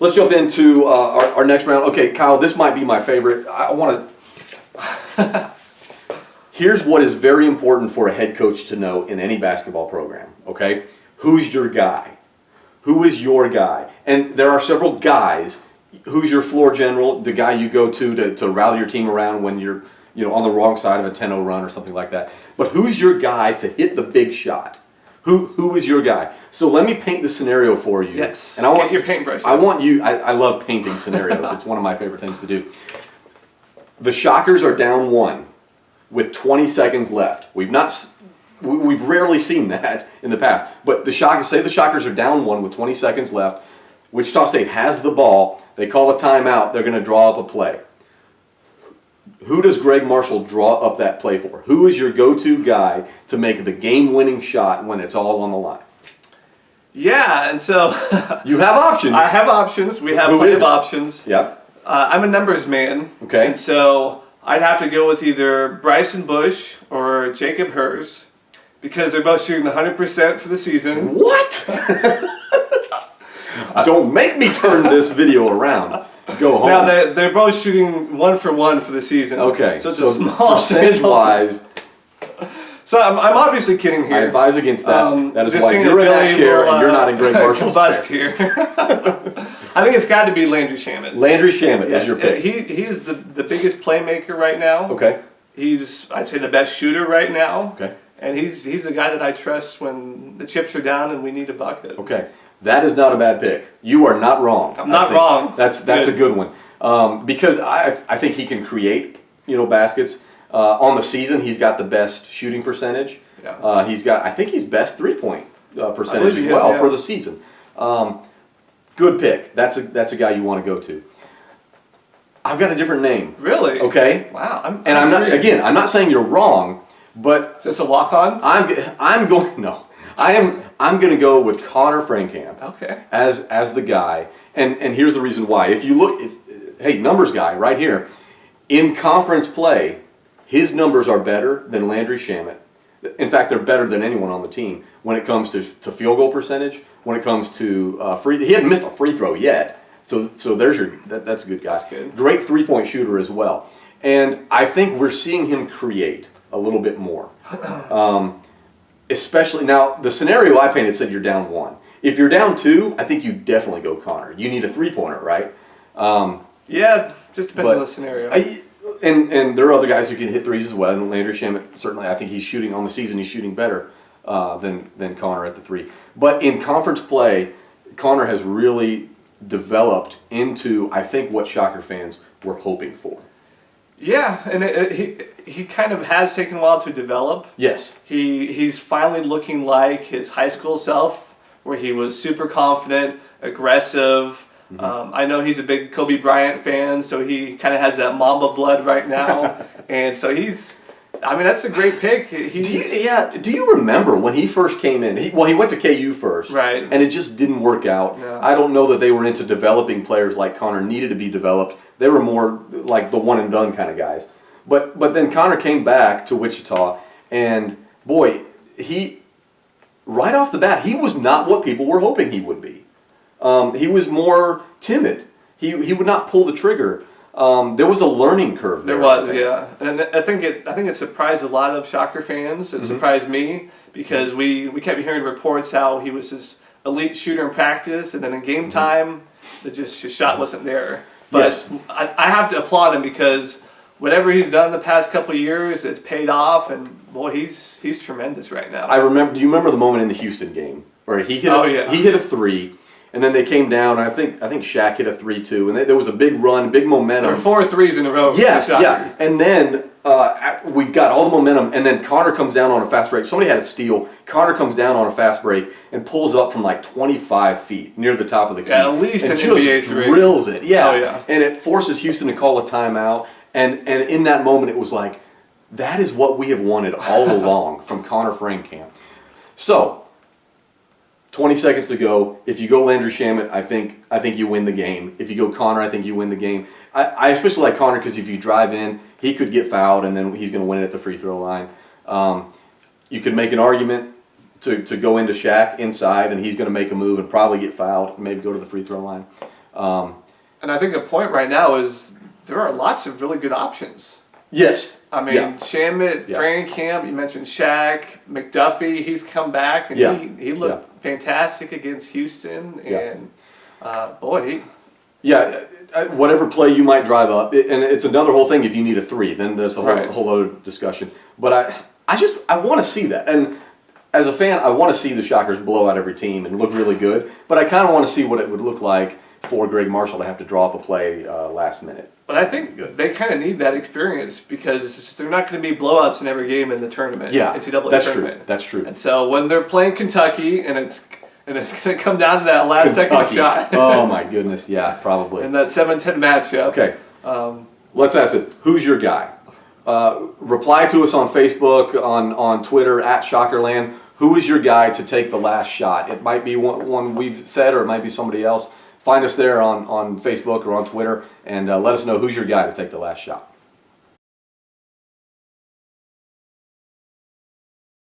let's jump into our next round. Okay, Kyle, this might be my favorite. I want to. Here's what is very important for a head coach to know in any basketball program. Okay, who's your guy? Who is your guy? And there are several guys. Who's your floor general? The guy you go to rally your team around when you're on the wrong side of a 10-0 run or something like that. But who's your guy to hit the big shot? Who is your guy? So let me paint the scenario for you. Yes. And I want get your paintbrush. I want you. I love painting scenarios. It's one of my favorite things to do. The Shockers are down 1 with 20 seconds left. We've rarely seen that in the past. But the Shockers are down 1 with 20 seconds left. Wichita State has the ball. They call a timeout. They're going to draw up a play. Who does Greg Marshall draw up that play for? Who is your go-to guy to make the game-winning shot when it's all on the line? Yeah, and so you have options. I have options. We have plenty of options. Yep. I'm a numbers man. Okay. And so I'd have to go with either Bryson Bush or Jacob Hers because they're both shooting 100% for the season. What? Don't make me turn this video around. Go home. Now they're both shooting 1 for 1 for the season. Okay. So it's a small percentage-wise. So I'm obviously kidding here. I advise against that. That is just why seeing you're in that that chair and you're not in Greg Marshall's bust chair. here. I think it's got to be Landry Shamet. Landry Shamet Yes, is your pick. He is the biggest playmaker right now. Okay. He's, I'd say, the best shooter right now. Okay. And he's the guy that I trust when the chips are down and we need a bucket. Okay. That is not a bad pick. You are not wrong. I'm not wrong. That's a good one. Because I think he can create, baskets. On the season, he's got the best shooting percentage. Yeah. I think he's best 3-point percentage as well for the season. Good pick. That's a guy you want to go to. I've got a different name. Really? Okay. Wow. I'm not saying you're wrong, but is this a walk-on? I'm going to go with Connor Frankamp. Okay. As the guy, and here's the reason why. If you look, numbers guy right here, in conference play, his numbers are better than Landry Shamet. In fact, they're better than anyone on the team when it comes to field goal percentage. When it comes to he hadn't missed a free throw yet. So there's that's a good guy. That's good. Great 3-point shooter as well. And I think we're seeing him create a little bit more. Especially now, the scenario I painted said you're down 1. If you're down 2, I think you definitely go Connor. You need a 3-pointer, right? Yeah, just depends on the scenario. And there are other guys who can hit threes as well. And Landry Shamet, certainly, I think he's shooting on the season. He's shooting better than Connor at the 3. But in conference play, Connor has really developed into, I think, what Shocker fans were hoping for. Yeah, and he kind of has taken a while to develop. Yes. He's finally looking like his high school self, where he was super confident, aggressive. Mm-hmm. I know he's a big Kobe Bryant fan, so he kind of has that Mamba blood right now. And so that's a great pick. Do you remember when he first came in? He went to KU first. Right. And it just didn't work out. No. I don't know that they were into developing players like Connor needed to be developed. They were more like the one-and-done kind of guys. But then Connor came back to Wichita, and boy, right off the bat, he was not what people were hoping he would be. He was more timid. He would not pull the trigger. There was a learning curve there. There was, yeah. And I think it surprised a lot of Shocker fans. It surprised me because we kept hearing reports how he was this elite shooter in practice, and then in game time, his shot wasn't there. But yes. I have to applaud him because whatever he's done the past couple of years, it's paid off, and boy, he's tremendous right now. Do you remember the moment in the Houston game where he hit a 3, and then they came down, and I think Shaq hit a 3 too, and there was a big run, big momentum. There were 4 threes in a row. Yes, yeah. And then we've got all the momentum, and then Connor comes down on a fast break. Somebody had a steal. Connor comes down on a fast break and pulls up from like 25 feet near the top of the key. Yeah, at least and an just NBA three. Drills it. Yeah. Oh, yeah. And it forces Houston to call a timeout. And in that moment, it was like, that is what we have wanted all along from Connor Frankamp. So, 20 seconds to go. If you go Landry Shamet, I think you win the game. If you go Connor, I think you win the game. I especially like Connor because if you drive in, he could get fouled and then he's going to win it at the free throw line. You could make an argument to go into Shaq inside and he's going to make a move and probably get fouled and maybe go to the free throw line. And I think a point right now is there are lots of really good options. Yes. I mean, Yeah. Shamet, Yeah. Frankamp, you mentioned Shaq, McDuffie, he's come back and Yeah. he looked fantastic against Houston. Yeah. And boy, Yeah, whatever play you might drive up, and it's another whole thing if you need a 3, then there's a Right. whole other discussion. But I want to see that. And as a fan, I want to see the Shockers blow out every team and look really good. But I kind of want to see what it would look like for Greg Marshall to have to draw up a play last minute. But I think they kind of need that experience because they're not going to be blowouts in every game in the tournament. Yeah, NCAA that's tournament. true. That's true. And so when they're playing Kentucky and it's going to come down to that last second shot. Oh my goodness, yeah, probably. In that 7-10 matchup. Okay, let's ask this: who's your guy? Reply to us on Facebook, on Twitter at Shockerland. Who is your guy to take the last shot? It might be one we've said, or it might be somebody else. Find us there on Facebook or on Twitter, and let us know who's your guy to take the last shot.